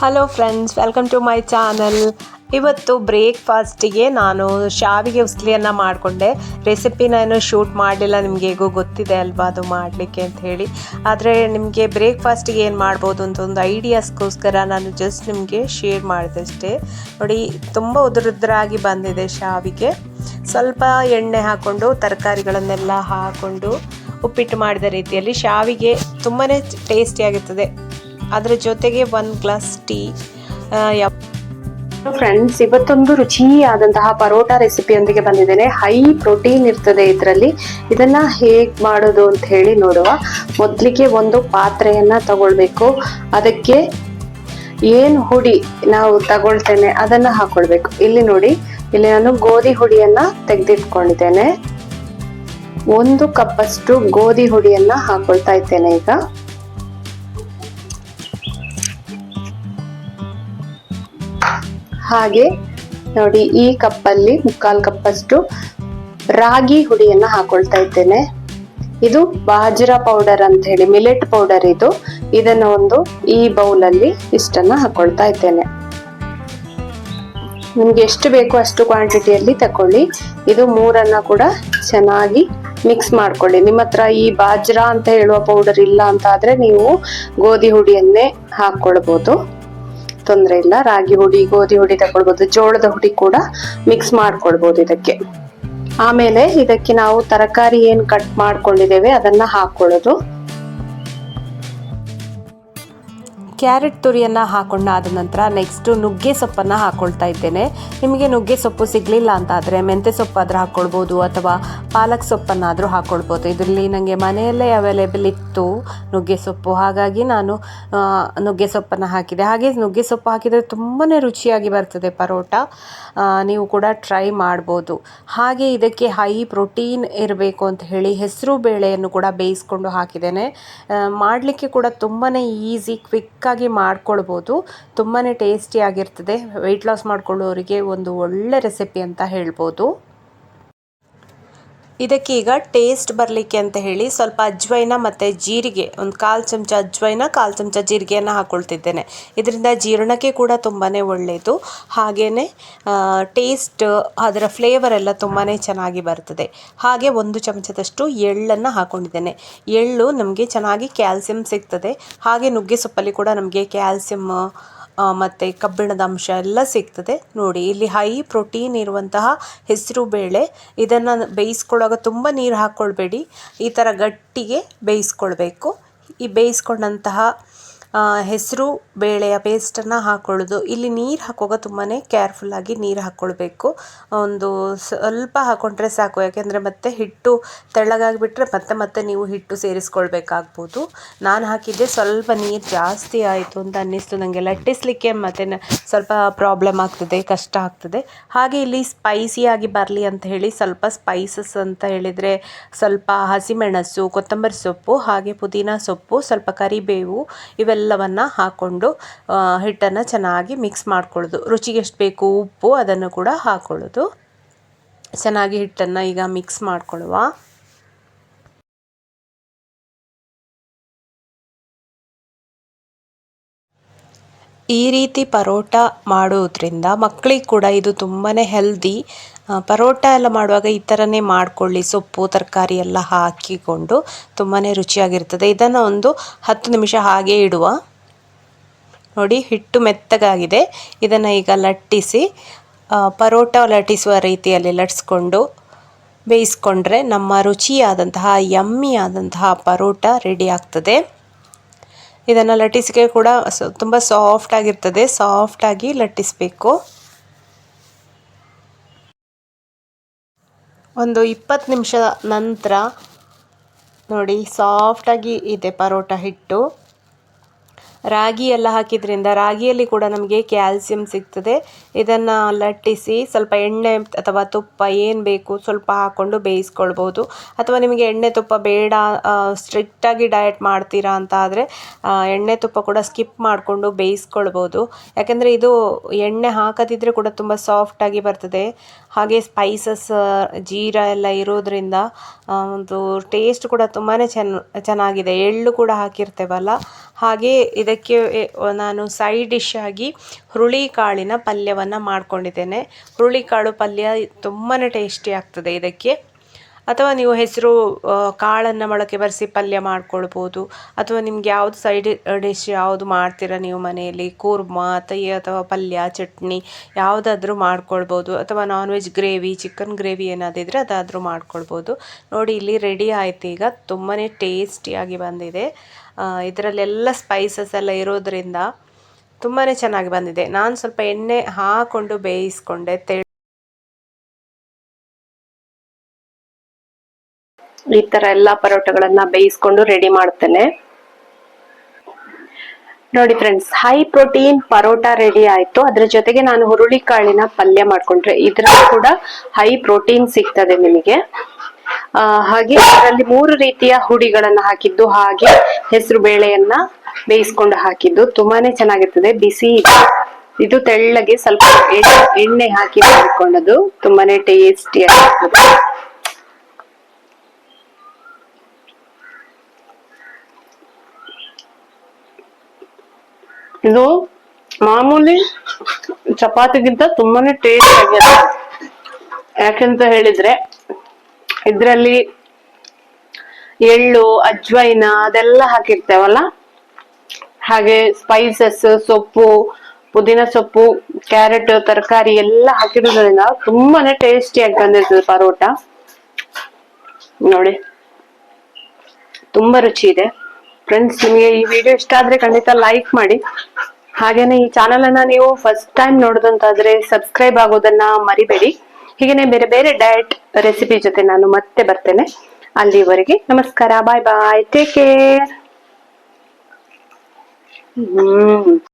Hello friends, welcome to my channel. ಇವತ್ತು ಬ್ರೇಕ್ಫಾಸ್ಟಿಗೆ ನಾನು ಶಾವಿಗೆ ಉಸ್ಲಿಯನ್ನು ಮಾಡಿಕೊಂಡೆ. ರೆಸಿಪಿನ ಏನು ಶೂಟ್ ಮಾಡಲಿಲ್ಲ, ನಿಮಗೆ ಹೇಗೋ ಗೊತ್ತಿದೆ ಅಲ್ವಾ ಅದು ಮಾಡಲಿಕ್ಕೆ ಅಂತ ಹೇಳಿ. ಆದರೆ ನಿಮಗೆ ಬ್ರೇಕ್ಫಾಸ್ಟಿಗೆ ಏನು ಮಾಡ್ಬೋದು ಅಂತ ಒಂದು ಐಡಿಯಾಸ್ಗೋಸ್ಕರ ನಾನು ಜಸ್ಟ್ ನಿಮಗೆ ಶೇರ್ ಮಾಡಿದೆ ಅಷ್ಟೇ. ನೋಡಿ, ತುಂಬ ಉದುರುದ್ರಾಗಿ ಬಂದಿದೆ ಶಾವಿಗೆ. ಸ್ವಲ್ಪ ಎಣ್ಣೆ ಹಾಕ್ಕೊಂಡು ತರಕಾರಿಗಳನ್ನೆಲ್ಲ ಹಾಕ್ಕೊಂಡು ಉಪ್ಪಿಟ್ಟು ಮಾಡಿದ ರೀತಿಯಲ್ಲಿ ಶಾವಿಗೆ ತುಂಬಾ ಟೇಸ್ಟಿಯಾಗಿರ್ತದೆ. ಅದರ ಜೊತೆಗೆ 1 ಗ್ಲಾಸ್ ಟೀ. ಫ್ರೆಂಡ್ಸ್, ಇವತ್ತೊಂದು ರುಚಿಯಾದಂತಹ ಪರೋಟ ರೆಸಿಪಿಯೊಂದಿಗೆ ಬಂದಿದ್ದೇನೆ. ಹೈ ಪ್ರೋಟೀನ್ ಇರ್ತದೆ ಇದರಲ್ಲಿ. ಇದನ್ನ ಹೇಗ್ ಮಾಡೋದು ಅಂತ ಹೇಳಿ ನೋಡುವ. ಮೊದಲಿಗೆ ಒಂದು ಪಾತ್ರೆಯನ್ನ ತಗೊಳ್ಬೇಕು. ಅದಕ್ಕೆ ಏನ್ ಹುಡಿ ನಾವು ತಗೊಳ್ತೇನೆ ಅದನ್ನ ಹಾಕೊಳ್ಬೇಕು. ಇಲ್ಲಿ ನೋಡಿ, ಇಲ್ಲಿ ನಾನು ಗೋಧಿ ಹುಡಿಯನ್ನ ತೆಗೆದಿಟ್ಕೊಂಡಿದ್ದೇನೆ. 1 ಕಪ್ ಅಷ್ಟು ಗೋಧಿ ಹುಡಿಯನ್ನ ಹಾಕೊಳ್ತಾ ಇದ್ದೇನೆ ಈಗ. ಹಾಗೆ ನೋಡಿ, ಈ ಕಪ್ಪಲ್ಲಿ 1/4 ಕಪ್ ಅಷ್ಟು ರಾಗಿ ಹುಡಿಯನ್ನ ಹಾಕೊಳ್ತಾ ಇದ್ದೇನೆ. ಇದು ಬಾಜ್ರಾ ಪೌಡರ್ ಅಂತ ಹೇಳಿ, ಮಿಲೆಟ್ ಪೌಡರ್ ಇದು. ಇದನ್ನ ಈ ಬೌಲಲ್ಲಿ ಇಷ್ಟನ್ನ ಹಾಕೊಳ್ತಾ ಇದ್ದೇನೆ. ನಿಮ್ಗೆ ಎಷ್ಟು ಬೇಕೋ ಅಷ್ಟು ಕ್ವಾಂಟಿಟಿಯಲ್ಲಿ ತಕೊಳ್ಳಿ. ಇದು 3 ಕೂಡ ಚೆನ್ನಾಗಿ ಮಿಕ್ಸ್ ಮಾಡ್ಕೊಳ್ಳಿ. ನಿಮ್ಮ ಹತ್ರ ಈ ಬಾಜ್ರಾ ಅಂತ ಹೇಳುವ ಪೌಡರ್ ಇಲ್ಲ ಅಂತ ಆದ್ರೆ ನೀವು ಗೋಧಿ ಹುಡಿಯನ್ನೇ ಹಾಕೊಳ್ಬಹುದು, ತೊಂದರೆ ಇಲ್ಲ. ರಾಗಿ ಹುಡಿ, ಗೋಧಿ ಹುಡಿ ತಗೊಳ್ಬಹುದು, ಜೋಳದ ಹುಡಿ ಕೂಡ ಮಿಕ್ಸ್ ಮಾಡ್ಕೊಳ್ಬಹುದು ಇದಕ್ಕೆ. ಆಮೇಲೆ ಇದಕ್ಕೆ ನಾವು ತರಕಾರಿ ಏನ್ ಕಟ್ ಮಾಡ್ಕೊಂಡಿದ್ದೇವೆ ಅದನ್ನ ಹಾಕೊಳ್ಳೋದು. ಕ್ಯಾರೆಟ್ ತುರಿಯನ್ನು ಹಾಕೊಂಡಾದ ನಂತರ ನೆಕ್ಸ್ಟು ನುಗ್ಗೆ ಸೊಪ್ಪನ್ನು ಹಾಕ್ಕೊಳ್ತಾ ಇದ್ದೇನೆ. ನಿಮಗೆ ನುಗ್ಗೆ ಸೊಪ್ಪು ಸಿಗಲಿಲ್ಲ ಅಂತ ಆದರೆ ಮೆಂತ್ಯ ಸೊಪ್ಪಾದರೂ ಹಾಕ್ಕೊಳ್ಬೋದು ಅಥವಾ ಪಾಲಕ್ ಸೊಪ್ಪನ್ನಾದರೂ ಹಾಕ್ಕೊಳ್ಬೋದು. ಇದರಲ್ಲಿ ನನಗೆ ಮನೆಯಲ್ಲೇ ಅವೈಲೇಬಲ್ ಇತ್ತು ನುಗ್ಗೆ ಸೊಪ್ಪು, ಹಾಗಾಗಿ ನಾನು ನುಗ್ಗೆ ಸೊಪ್ಪನ್ನು ಹಾಕಿದೆ. ಹಾಗೆ ನುಗ್ಗೆ ಸೊಪ್ಪು ಹಾಕಿದರೆ ತುಂಬಾ ರುಚಿಯಾಗಿ ಬರ್ತದೆ ಪರೋಟ. ನೀವು ಕೂಡ ಟ್ರೈ ಮಾಡ್ಬೋದು. ಹಾಗೆ ಇದಕ್ಕೆ ಹೈ ಪ್ರೋಟೀನ್ ಇರಬೇಕು ಅಂತ ಹೇಳಿ ಹೆಸರು ಬೇಳೆಯನ್ನು ಕೂಡ ಬೇಯಿಸ್ಕೊಂಡು ಹಾಕಿದ್ದೇನೆ. ಮಾಡಲಿಕ್ಕೆ ಕೂಡ ತುಂಬಾ ಈಸಿ, ಕ್ವಿಕ್ಕಾಗಿ ಮಾಡ್ಕೊಳ್ಬೋದು. ತುಂಬಾ ಟೇಸ್ಟಿಯಾಗಿರ್ತದೆ. ವೆಯ್ಟ್ ಲಾಸ್ ಮಾಡ್ಕೊಳ್ಳೋರಿಗೆ ಒಂದು ಒಳ್ಳೆ ರೆಸಿಪಿ ಅಂತ ಹೇಳ್ಬೋದು. ಇದಕ್ಕೆ ಈಗ ಟೇಸ್ಟ್ ಬರಲಿಕ್ಕೆ ಅಂತ ಹೇಳಿ ಸ್ವಲ್ಪ ಅಜ್ವೈನ ಮತ್ತು ಜೀರಿಗೆ, 1/4 ಚಮಚ ಅಜ್ವೈನ, 1/4 ಚಮಚ ಜೀರಿಗೆಯನ್ನು ಹಾಕ್ಕೊಳ್ತಿದ್ದೇನೆ. ಇದರಿಂದ ಜೀರ್ಣಕ್ಕೆ ಕೂಡ ತುಂಬಾ ಒಳ್ಳೆಯದು. ಹಾಗೆಯೇ ಟೇಸ್ಟ್, ಅದರ ಫ್ಲೇವರ್ ಎಲ್ಲ ತುಂಬಾ ಚೆನ್ನಾಗಿ ಬರ್ತದೆ. ಹಾಗೆ 1 ಚಮಚದಷ್ಟು ಎಳ್ಳನ್ನು ಹಾಕ್ಕೊಂಡಿದ್ದೇನೆ. ಎಳ್ಳು ನಮಗೆ ಚೆನ್ನಾಗಿ ಕ್ಯಾಲ್ಸಿಯಂ ಸಿಗ್ತದೆ. ಹಾಗೆ ನುಗ್ಗೆ ಸೊಪ್ಪಲ್ಲಿ ಕೂಡ ನಮಗೆ ಕ್ಯಾಲ್ಸಿಯಮ್ ಮತ್ತು ಕಬ್ಬಿಣದ ಅಂಶ ಎಲ್ಲ ಸಿಗ್ತದೆ. ನೋಡಿ, ಇಲ್ಲಿ ಹೈ ಪ್ರೋಟೀನ್ ಇರುವಂತಹ ಹೆಸರು ಬೇಳೆ. ಇದನ್ನು ಬೇಯಿಸ್ಕೊಳ್ಳುವಾಗ ತುಂಬ ನೀರು ಹಾಕ್ಕೊಳ್ಬೇಡಿ, ಈ ಥರ ಗಟ್ಟಿಗೆ ಬೇಯಿಸ್ಕೊಳ್ಬೇಕು. ಈ ಬೇಯಿಸ್ಕೊಂಡಂತಹ ಹೆಸರು ಬೇಳೆಯ ಪೇಸ್ಟನ್ನು ಹಾಕ್ಕೊಳ್ಳೋದು. ಇಲ್ಲಿ ನೀರು ಹಾಕುವಾಗ ತುಂಬಾ ಕೇರ್ಫುಲ್ಲಾಗಿ ನೀರು ಹಾಕ್ಕೊಳ್ಬೇಕು. ಒಂದು ಸ್ವಲ್ಪ ಹಾಕ್ಕೊಂಡ್ರೆ ಸಾಕು, ಯಾಕೆಂದರೆ ಮತ್ತೆ ಹಿಟ್ಟು ತೆಳ್ಳಗಾಗಿಬಿಟ್ರೆ ಮತ್ತೆ ನೀವು ಹಿಟ್ಟು ಸೇರಿಸ್ಕೊಳ್ಬೇಕಾಗ್ಬೋದು. ನಾನು ಹಾಕಿದ್ದೆ ಸ್ವಲ್ಪ ನೀರು ಜಾಸ್ತಿ ಆಯಿತು ಅಂತ ಅನ್ನಿಸ್ತು ನನಗೆ. ಲಟ್ಟಿಸ್ಲಿಕ್ಕೆ ಮತ್ತು ಸ್ವಲ್ಪ ಪ್ರಾಬ್ಲಮ್ ಆಗ್ತದೆ, ಕಷ್ಟ ಆಗ್ತದೆ. ಹಾಗೆ ಇಲ್ಲಿ ಸ್ಪೈಸಿಯಾಗಿ ಬರಲಿ ಅಂತ ಹೇಳಿ ಸ್ವಲ್ಪ ಸ್ಪೈಸಸ್ ಅಂತ ಹೇಳಿದರೆ ಸ್ವಲ್ಪ ಹಸಿಮೆಣಸು, ಕೊತ್ತಂಬರಿ ಸೊಪ್ಪು, ಹಾಗೆ ಪುದೀನ ಸೊಪ್ಪು, ಸ್ವಲ್ಪ ಕರಿಬೇವು, ಇವೆಲ್ಲವನ್ನು ಹಾಕ್ಕೊಂಡು ಹಿಟ್ಟನ್ನು ಚೆನ್ನಾಗಿ ಮಿಕ್ಸ್ ಮಾಡ್ಕೊಳ್ಳೋದು. ರುಚಿಗೆ ಎಷ್ಟು ಬೇಕು ಉಪ್ಪು ಅದನ್ನು ಕೂಡ ಹಾಕ್ಕೊಳ್ಳೋದು. ಚೆನ್ನಾಗಿ ಹಿಟ್ಟನ್ನು ಈಗ ಮಿಕ್ಸ್ ಮಾಡ್ಕೊಳ್ಳುವ. ಈ ರೀತಿ ಪರೋಟ ಮಾಡೋದ್ರಿಂದ ಮಕ್ಕಳಿಗೆ ಕೂಡ ಇದು ತುಂಬಾ ಹೆಲ್ದಿ. ಪರೋಟ ಎಲ್ಲ ಮಾಡುವಾಗ ಈ ಥರನೇ ಮಾಡಿಕೊಳ್ಳಿ, ಸೊಪ್ಪು ತರಕಾರಿ ಎಲ್ಲ ಹಾಕಿಕೊಂಡು ತುಂಬಾ ರುಚಿಯಾಗಿರ್ತದೆ. ಇದನ್ನು ಒಂದು 10 ನಿಮಿಷ ಹಾಗೆ ಇಡುವ. ನೋಡಿ, ಹಿಟ್ಟು ಮೆತ್ತಗಾಗಿದೆ. ಇದನ್ನು ಈಗ ಲಟ್ಟಿಸಿ ಪರೋಟ ಲಟ್ಟಿಸುವ ರೀತಿಯಲ್ಲಿ ಲಟ್ಟಿಸ್ಕೊಂಡು ಬೇಯಿಸ್ಕೊಂಡ್ರೆ ನಮ್ಮ ರುಚಿಯಾದಂತಹ ಯಮ್ಮಿಯಾದಂತಹ ಪರೋಟ ರೆಡಿ ಆಗ್ತದೆ. ಇದನ್ನು ಲಟ್ಟಿಸಿಕೆ ಕೂಡ ತುಂಬ ಸಾಫ್ಟಾಗಿರ್ತದೆ. ಸಾಫ್ಟಾಗಿ ಲಟ್ಟಿಸಬೇಕು. ಒಂದು 20 ನಿಮಿಷದ ನಂತರ ನೋಡಿ, ಸಾಫ್ಟಾಗಿ ಇದೆ ಪರೋಟ ಹಿಟ್ಟು. ರಾಗಿ ಎಲ್ಲ ಹಾಕಿದ್ರಿಂದ ರಾಗಿಯಲ್ಲಿ ಕೂಡ ನಮಗೆ ಕ್ಯಾಲ್ಸಿಯಂ ಸಿಗ್ತದೆ. ಇದನ್ನು ಲಟ್ಟಿಸಿ ಸ್ವಲ್ಪ ಎಣ್ಣೆ ಅಥವಾ ತುಪ್ಪ ಏನು ಬೇಕು ಸ್ವಲ್ಪ ಹಾಕ್ಕೊಂಡು ಬೇಯಿಸ್ಕೊಳ್ಬೋದು. ಅಥವಾ ನಿಮಗೆ ಎಣ್ಣೆ ತುಪ್ಪ ಬೇಡ, ಸ್ಟ್ರಿಕ್ಟಾಗಿ ಡಯಟ್ ಮಾಡ್ತೀರಾ ಅಂತ ಆದರೆ ಎಣ್ಣೆ ತುಪ್ಪ ಕೂಡ ಸ್ಕಿಪ್ ಮಾಡಿಕೊಂಡು ಬೇಯಿಸ್ಕೊಳ್ಬೋದು. ಯಾಕೆಂದರೆ ಇದು ಎಣ್ಣೆ ಹಾಕದಿದ್ದರೆ ಕೂಡ ತುಂಬ ಸಾಫ್ಟಾಗಿ ಬರ್ತದೆ. ಹಾಗೆ ಸ್ಪೈಸಸ್, ಜೀರಾ ಎಲ್ಲ ಇರೋದ್ರಿಂದ ಒಂದು ಟೇಸ್ಟ್ ಕೂಡ ತುಂಬಾ ಚೆನ್ನಾಗಿದೆ. ಎಳ್ಳು ಕೂಡ ಹಾಕಿರ್ತೇವಲ್ಲ, ಹಾಗೆ ಇದಕ್ಕೆ ನಾನು ಸೈಡ್ ಡಿಶ್ ಆಗಿ ಹುರುಳಿಕಾಳಿನ ಪಲ್ಯವನ್ನು ಮಾಡ್ಕೊಂಡಿದ್ದೇನೆ. ಹುರುಳಿಕಾಳು ಪಲ್ಯ ತುಂಬಾ ಟೇಸ್ಟಿ ಆಗ್ತದೆ ಇದಕ್ಕೆ. ಅಥವಾ ನೀವು ಹೆಸರು ಕಾಳನ್ನು ಮೊಳಕೆ ಬರಿಸಿ ಪಲ್ಯ ಮಾಡ್ಕೊಳ್ಬೋದು. ಅಥವಾ ನಿಮ್ಗೆ ಯಾವುದು ಸೈಡ್ ಡಿಶ್ ಯಾವುದು ಮಾಡ್ತೀರಾ ನೀವು ಮನೆಯಲ್ಲಿ, ಕೂರ್ಮ ಅಥವಾ ಪಲ್ಯ ಚಟ್ನಿ ಯಾವುದಾದ್ರೂ ಮಾಡ್ಕೊಳ್ಬೋದು. ಅಥವಾ non veg gravy, chicken gravy ಏನಾದಿದ್ರೆ ಅದಾದರೂ ಮಾಡ್ಕೊಳ್ಬೋದು. ನೋಡಿ ಇಲ್ಲಿ ರೆಡಿ ಆಯ್ತು. ಈಗ ತುಂಬಾ ಟೇಸ್ಟಿಯಾಗಿ ಬಂದಿದೆ. ಇದರಲ್ಲೆಲ್ಲ ಸ್ಪೈಸಸ್ ಎಲ್ಲ ಇರೋದ್ರಿಂದ ತುಂಬಾ ಚೆನ್ನಾಗಿ ಬಂದಿದೆ. ನಾನು ಸ್ವಲ್ಪ ಎಣ್ಣೆ ಹಾಕ್ಕೊಂಡು ಬೇಯಿಸ್ಕೊಂಡೆ. ಈ ತರ ಎಲ್ಲಾ ಪರೋಟಗಳನ್ನ ಬೇಯಿಸ್ಕೊಂಡು ರೆಡಿ ಮಾಡ್ತೇನೆ. ನೋಡಿ friends, high protein parotta ready ಆಯ್ತು. ಅದ್ರ ಜೊತೆಗೆ ನಾನು ಹುರುಳಿಕಾಳಿನ ಪಲ್ಯ ಮಾಡ್ಕೊಂಡ್ರೆ ಇದ್ರಲ್ಲಿ ಕೂಡ ಹೈ ಪ್ರೋಟೀನ್ ಸಿಗ್ತದೆ ನಿಮಗೆ. ಹಾಗೆ ಅದರಲ್ಲಿ 3 ರೀತಿಯ ಹುಡಿಗಳನ್ನ ಹಾಕಿದ್ದು, ಹಾಗೆ ಹೆಸರು ಬೇಳೆಯನ್ನ ಬೇಯಿಸ್ಕೊಂಡು ಹಾಕಿದ್ದು ತುಂಬಾನೇ ಚೆನ್ನಾಗಿರ್ತದೆ. ಬಿಸಿ ಇದು ತೆಳ್ಳಗೆ ಸ್ವಲ್ಪ ಎಣ್ಣೆ ಹಾಕಿ ಮಾಡಿಕೊಂಡದ್ದು ತುಂಬಾನೇ ಟೇಸ್ಟಿ ಆಗಿರ್ತದೆ. ಇದು ಮಾಮೂಲಿ ಚಪಾತಿಗಿಂತ ತುಂಬಾನೇ ಟೇಸ್ಟ್ ಆಗಿದೆ. ಯಾಕೆಂತ ಹೇಳಿದ್ರೆ ಇದ್ರಲ್ಲಿ ಎಳ್ಳು, ಅಜ್ವೈನ ಅದೆಲ್ಲ ಹಾಕಿರ್ತೇವಲ್ಲ, ಹಾಗೆ ಸ್ಪೈಸಸ್, ಸೊಪ್ಪು, ಪುದೀನ ಸೊಪ್ಪು, ಕ್ಯಾರೆಟ್, ತರಕಾರಿ ಎಲ್ಲ ಹಾಕಿರೋದ್ರಿಂದ ತುಂಬಾನೇ ಟೇಸ್ಟಿಯಾಗಿ ಬಂದಿರ್ತದೆ ಪರೋಟ. ನೋಡಿ, ತುಂಬಾ ರುಚಿ ಇದೆ. ಫ್ರೆಂಡ್ಸ್, ನಿಮಗೆ ಈ ವಿಡಿಯೋ ಇಷ್ಟ ಆದ್ರೆ ಖಂಡಿತ ಲೈಕ್ ಮಾಡಿ. ಹಾಗೇನೆ ಈ ಚಾನೆಲ್ ಅನ್ನ ನೀವು ಫಸ್ಟ್ ಟೈಮ್ ನೋಡೋದಂತಾದ್ರೆ ಸಬ್ಸ್ಕ್ರೈಬ್ ಆಗೋದನ್ನ ಮರಿಬೇಡಿ. ಹೀಗೇನೆ ಬೇರೆ ಬೇರೆ ಡಯಟ್ ರೆಸಿಪಿ ಜೊತೆ ನಾನು ಮತ್ತೆ ಬರ್ತೇನೆ. ಅಲ್ಲಿವರೆಗೆ ನಮಸ್ಕಾರ, ಬಾಯ್ ಬಾಯ್, ಟೇಕ್ ಕೇರ್.